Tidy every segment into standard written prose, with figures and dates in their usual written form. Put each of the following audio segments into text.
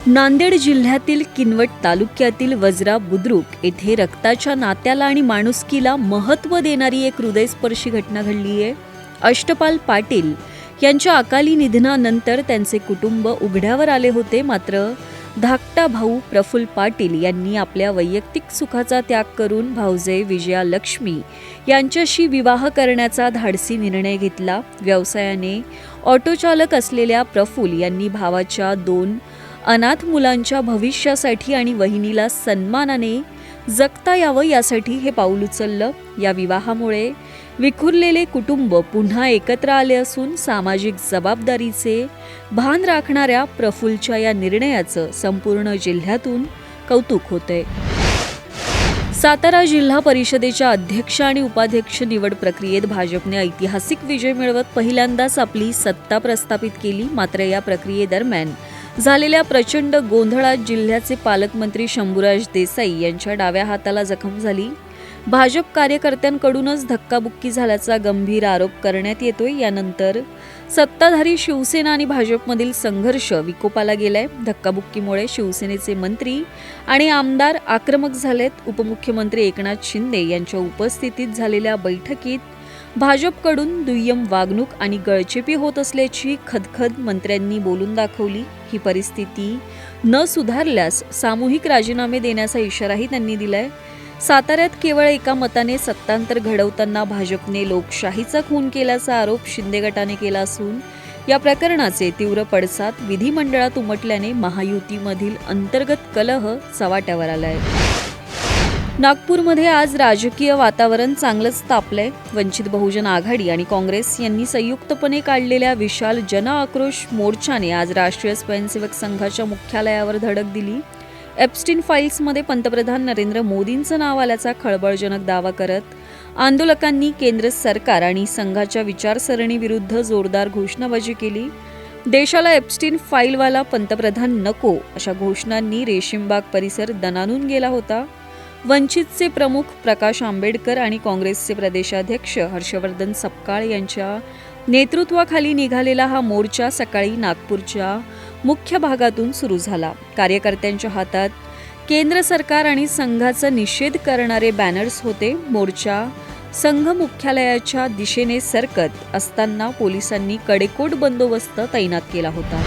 नांदेड जिल्ह्यातील किनवट तालुक्यातील वज्रा बुद्रुक येथे रक्ताच्या नात्याला आणि माणुसकीला महत्त्व देणारी एक हृदयस्पर्शी घटना घडली आहे. अष्टपाल पाटील यांच्या अकाली निधनानंतर त्यांचे कुटुंब उघड्यावर आले होते. मात्र धाकटा भाऊ प्रफुल्ल पाटील यांनी आपल्या वैयक्तिक सुखाचा त्याग करून भाऊजे विजया लक्ष्मी यांच्याशी विवाह करण्याचा धाडसी निर्णय घेतला. व्यवसायाने ऑटोचालक असलेल्या प्रफुल्ल यांनी भावाच्या 2 अनाथ मुलांच्या भविष्यासाठी आणि वहिनीला सन्मानाने जगता यावं यासाठी हे पाऊल उचललं. या विवाहामुळे विखुरलेले कुटुंब पुन्हा एकत्र आले असून सामाजिक जबाबदारीचे भान राखणाऱ्या प्रफुल्लच्या या निर्णयाचं संपूर्ण जिल्ह्यातून कौतुक होतंय. सातारा जिल्हा परिषदेच्या अध्यक्ष आणि उपाध्यक्ष निवड प्रक्रियेत भाजपने ऐतिहासिक विजय मिळवत पहिल्यांदाच आपली सत्ता प्रस्थापित केली. मात्र या प्रक्रियेदरम्यान झालेल्या प्रचंड गोंधळात जिल्ह्याचे पालकमंत्री शंभूराज देसाई यांच्या डाव्या हाताला जखम झाली. भाजप कार्यकर्त्यांकडूनच धक्काबुक्की झाल्याचा गंभीर आरोप करण्यात येतोय. यानंतर सत्ताधारी शिवसेना आणि भाजपमधील संघर्ष विकोपाला गेलाय. धक्काबुक्कीमुळे शिवसेनेचे मंत्री आणि आमदार आक्रमक झालेत. उपमुख्यमंत्री एकनाथ शिंदे यांच्या उपस्थितीत झालेल्या बैठकीत भाजपकडून दुय्यम वागणूक आणि गळचेपी होत असल्याची खदखद मंत्र्यांनी बोलून दाखवली. ही परिस्थिती न सुधारल्यास सामूहिक राजीनामे देण्याचा इशाराही त्यांनी दिलाय. साताऱ्यात केवळ एका मताने सत्तांतर घडवताना भाजपने लोकशाहीचा खून केल्याचा आरोप शिंदे गटाने केला असून या प्रकरणाचे तीव्र पडसाद विधिमंडळात उमटल्याने महायुतीमधील अंतर्गत कलह चव्हाट्यावर आलाय. नागपूरमध्ये आज राजकीय वातावरण चांगलंच तापलंय. वंचित बहुजन आघाडी आणि काँग्रेस यांनी संयुक्तपणे काढलेल्या विशाल जन आक्रोश मोर्चाने आज राष्ट्रीय स्वयंसेवक संघाच्या मुख्यालयावर धडक दिली. एप्स्टीन फाईल्समध्ये पंतप्रधान नरेंद्र मोदींचं नाव आल्याचा खळबळजनक दावा करत आंदोलकांनी केंद्र सरकार आणि संघाच्या विचारसरणीविरुद्ध जोरदार घोषणाबाजी केली. देशाला एप्स्टीन फाईलवाला पंतप्रधान नको अशा घोषणांनी रेशीमबाग परिसर दणाणून गेला होता. वंचितचे प्रमुख प्रकाश आंबेडकर आणि काँग्रेसचे प्रदेशाध्यक्ष हर्षवर्धन सपकाळ यांच्या नेतृत्वाखाली निघालेला हा मोर्चा सकाळी नागपूरच्या मुख्य भागातून सुरू झाला. कार्यकर्त्यांच्या हातात केंद्र सरकार आणि संघाचा निषेध करणारे बॅनर्स होते. मोर्चा संघ मुख्यालयाच्या दिशेने सरकत असताना पोलिसांनी कडेकोट बंदोबस्त तैनात केला होता.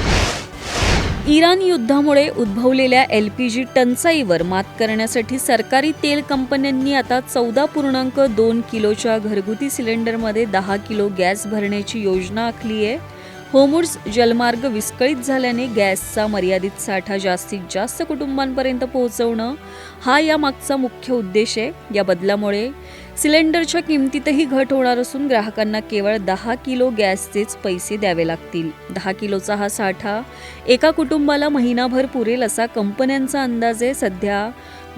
इराण युद्धामुळे उद्भवलेल्या LPG टंचाईवर मात करण्यासाठी सरकारी तेल कंपन्यांनी आता 14.2 किलोच्या घरगुती सिलेंडरमध्ये 10 किलो गॅस भरण्याची योजना आखली आहे. होर्मुझ जलमार्ग विस्कळीत झाल्याने गॅसचा मर्यादित साठा जास्तीत जास्त कुटुंबांपर्यंत पोहोचवणं हा यामागचा मुख्य उद्देश आहे. या बदलामुळे सिलेंडरच्या किमतीतही घट होणार असून ग्राहकांना केवळ 10 किलो गॅसचेच पैसे द्यावे लागतील. 10 किलोचा हा साठा एका कुटुंबाला महिनाभर पुरेल असा कंपन्यांचा अंदाज आहे. सध्या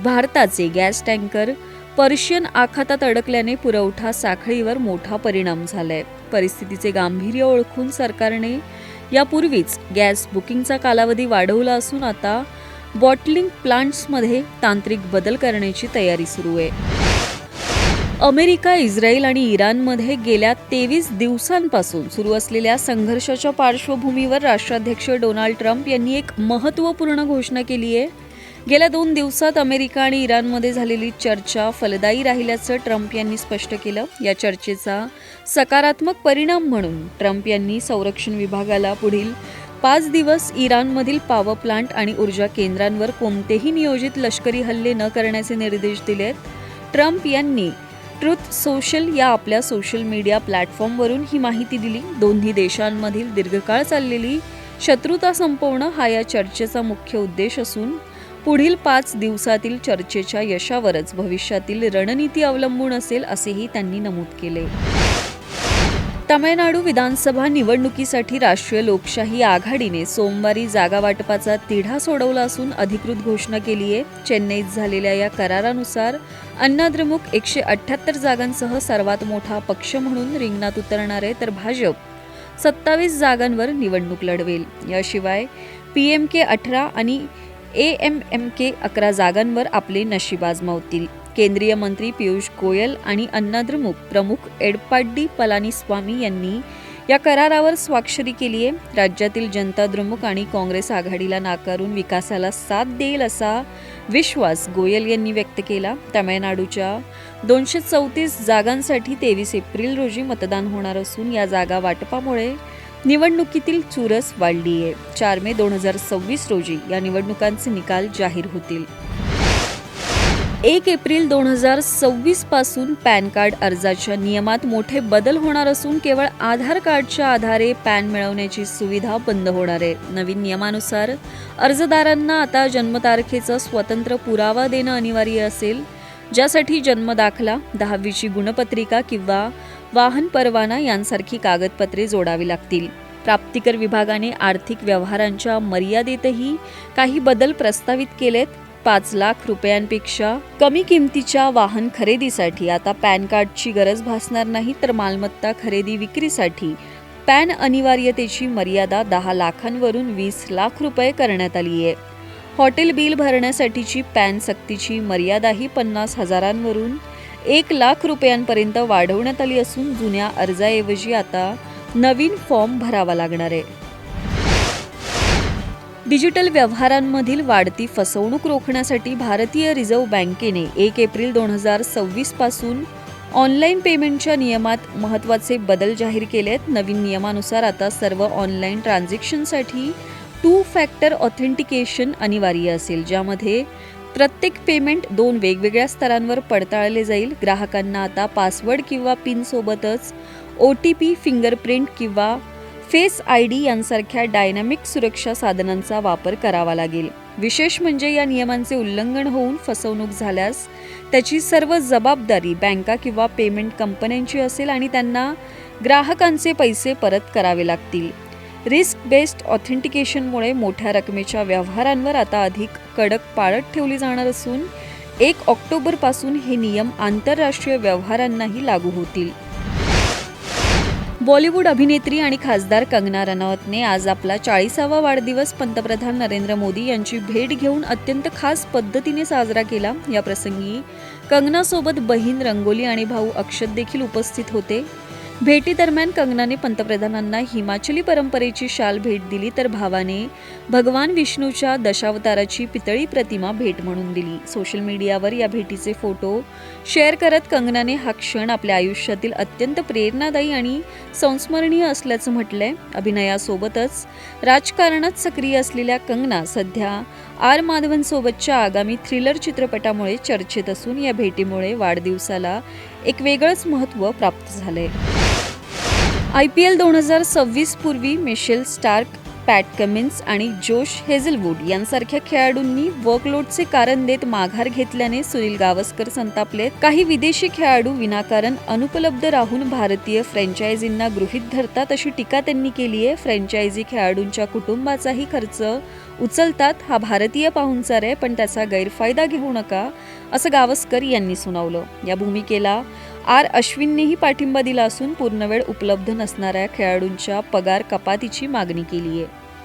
भारताचे गॅस टँकर पर्शियन आखातात अडकल्याने पुरवठा साखळीवर मोठा परिणाम झालाय. परिस्थितीचे गांभीर्य ओळखून सरकारने यापूर्वीच गॅस बुकिंगचा कालावधी वाढवला असून आता बॉटलिंग प्लांट्समध्ये तांत्रिक बदल करण्याची तयारी सुरू आहे. अमेरिका, इस्रायल आणि इराणमध्ये गेल्या 23 दिवसांपासून सुरू असलेल्या संघर्षाच्या पार्श्वभूमीवर राष्ट्राध्यक्ष डोनाल्ड ट्रम्प यांनी एक महत्त्वपूर्ण घोषणा केली आहे. गेल्या 2 दिवसात अमेरिका आणि इराणमध्ये झालेली चर्चा फलदायी राहिल्याचं ट्रम्प यांनी स्पष्ट केलं. या चर्चेचा सकारात्मक परिणाम म्हणून ट्रम्प यांनी संरक्षण विभागाला पुढील 5 दिवस इराणमधील पॉवर प्लांट आणि ऊर्जा केंद्रांवर कोणतेही नियोजित लष्करी हल्ले न करण्याचे निर्देश दिलेत. ट्रम्प यांनी ट्रुथ सोशल या आपल्या सोशल मीडिया प्लॅटफॉर्मवरून ही माहिती दिली. दोन्ही देशांमधील दीर्घकाळ चाललेली शत्रुता संपवणं हा या चर्चेचा मुख्य उद्देश असून पुढील 5 दिवसातील चर्चेच्या यशावरच भविष्यातील रणनीती अवलंबून असेल असेही त्यांनी नमूद केले. तमिळनाडू विधानसभा निवडणुकीसाठी राष्ट्रीय लोकशाही आघाडीने सोमवारी जागा वाटपाचा तिढा सोडवला असून अधिकृत घोषणा केली आहे. चेन्नईत झालेल्या या करारानुसार अण्णा द्रमुक 178 जागांसह सर्वात मोठा पक्ष म्हणून रिंगणात उतरणार आहे, तर भाजप 27 जागांवर निवडणूक लढवेल. याशिवाय PMK 18 आणि AMMK 11 जागांवर आपले नशीब आजमावतील. केंद्रीय मंत्री पियुष गोयल आणि अण्णा द्रमुक प्रमुख एडप्पाडी पलानीस्वामी यांनी या करारावर स्वाक्षरी केली आहे. राज्यातील जनता द्रमुक आणि काँग्रेस आघाडीला नाकारून विकासाला साथ देईल असा विश्वास गोयल यांनी व्यक्त केला. तामिळनाडूच्या 234 जागांसाठी 23 एप्रिल रोजी मतदान होणार असून या जागा वाटपामुळे निवडणुकीतील चुरस वाढली आहे. 4 मे 2026 रोजी या निवडणुकांचे निकाल जाहीर होतील. 1 एप्रिल 2026 पासून पॅन कार्ड अर्जाच्या नियमात मोठे बदल होणार असून केवळ आधार कार्डच्या आधारे पॅन मिळवण्याची सुविधा बंद होणार आहे. नवीन नियमानुसार अर्जदारांना आता जन्मतारखेचा स्वतंत्र पुरावा देणं अनिवार्य असेल, ज्यासाठी जन्म दाखला, 10वीची गुणपत्रिका किंवा वाहन परवाना यांसारखी कागदपत्रे जोडावी लागतील. प्राप्तिकर विभागाने आर्थिक व्यवहारांच्या मर्यादेतही काही बदल प्रस्तावित केलेत. 5 लाख रुपयांपेक्षा कमी किमतीच्या वाहन खरेदीसाठी आता पॅन कार्डची गरज भासणार नाही, तर मालमत्ता खरेदी विक्रीसाठी पॅन अनिवार्यतेची मर्यादा 10 लाखांवरून 20 लाख रुपये करण्यात आली आहे. हॉटेल बिल भरण्यासाठीची पॅन सक्तीची मर्यादाही 50,000वरून 1 लाख रुपयांपर्यंत वाढवण्यात आली असून जुन्या अर्जाऐवजी आता नवीन फॉर्म भरावा लागणार आहे. डिजिटल व्यवहारांमधील वाढती फसवणूक रोखण्यासाठी भारतीय रिझर्व्ह बँकेने 1 एप्रिल 2026 पासून ऑनलाईन पेमेंटच्या नियमात महत्त्वाचे बदल जाहीर केलेत. नवीन नियमानुसार आता सर्व ऑनलाईन ट्रान्झॅक्शनसाठी 2 फॅक्टर ऑथेंटिकेशन अनिवार्य असेल, ज्यामध्ये प्रत्येक पेमेंट 2 वेगवेगळ्या स्तरांवर पडताळले जाईल. ग्राहकांना आता पासवर्ड किंवा पिनसोबतच OTP, फिंगरप्रिंट किंवा फेस ID यांसारख्या डायनामिक सुरक्षा साधनांचा वापर करावा लागेल. विशेष म्हणजे या नियमांचे उल्लंघन होऊन फसवणूक झाल्यास त्याची सर्व जबाबदारी बँका किंवा पेमेंट कंपन्यांची असेल आणि त्यांना ग्राहकांचे पैसे परत करावे लागतील. रिस्क बेस्ड ऑथेंटिकेशनमुळे मोठ्या रकमेच्या व्यवहारांवर आता अधिक कडक पाळत ठेवली जाणार असून 1 ऑक्टोबरपासून हे नियम आंतरराष्ट्रीय व्यवहारांनाही लागू होतील. बॉलिवूड अभिनेत्री आणि खासदार कंगना रनौतने आज आपला 40वा वाढदिवस पंतप्रधान नरेंद्र मोदी यांची भेट घेऊन अत्यंत खास पद्धतीने साजरा केला. या प्रसंगी कंगनासोबत बहीण रंगोली आणि भाऊ अक्षत देखील उपस्थित होते. भेटीदरम्यान कंगनाने पंतप्रधानांना हिमाचली परंपरेची शाल भेट दिली, तर भावाने भगवान विष्णूच्या दशावताराची पितळी प्रतिमा भेट म्हणून दिली. सोशल मीडियावर या भेटीचे फोटो शेअर करत कंगनाने हा क्षण आपल्या आयुष्यातील अत्यंत प्रेरणादायी आणि संस्मरणीय असल्याचं म्हटलंय. अभिनयासोबतच राजकारणात सक्रिय असलेल्या कंगना सध्या R. माधवनसोबतच्या आगामी थ्रिलर चित्रपटामुळे चर्चेत असून या भेटीमुळे वाढदिवसाला एक वेगळंच महत्त्व प्राप्त झालंय. IPL 2026 पूर्वी मिशेल स्टार्क, पॅट कमिन्स आणि जोश हेझलवूड यांसारख्या खेळाडूंनी वर्कलोडचे कारण देत माघार घेतल्याने सुनील गावस्कर संतापलेत. काही विदेशी खेळाडू विनाकारण अनुपलब्ध राहून भारतीय फ्रँचायझींना गृहीत धरतात अशी टीका त्यांनी केली आहे. फ्रँचायझी खेळाडूंच्या कुटुंबाचाही खर्च उचलतात. हा भारतीय पाहुणचार आहे, पण त्याचा गैरफायदा घेऊ नका, असं गावस्कर यांनी सुनावलं. या भूमिकेला R. अश्विननेही पाठिंबा दिला असून पूर्णवेळ उपलब्ध नसणाऱ्या खेळाडूंच्या पगार कपातीची मागणी केली आहे.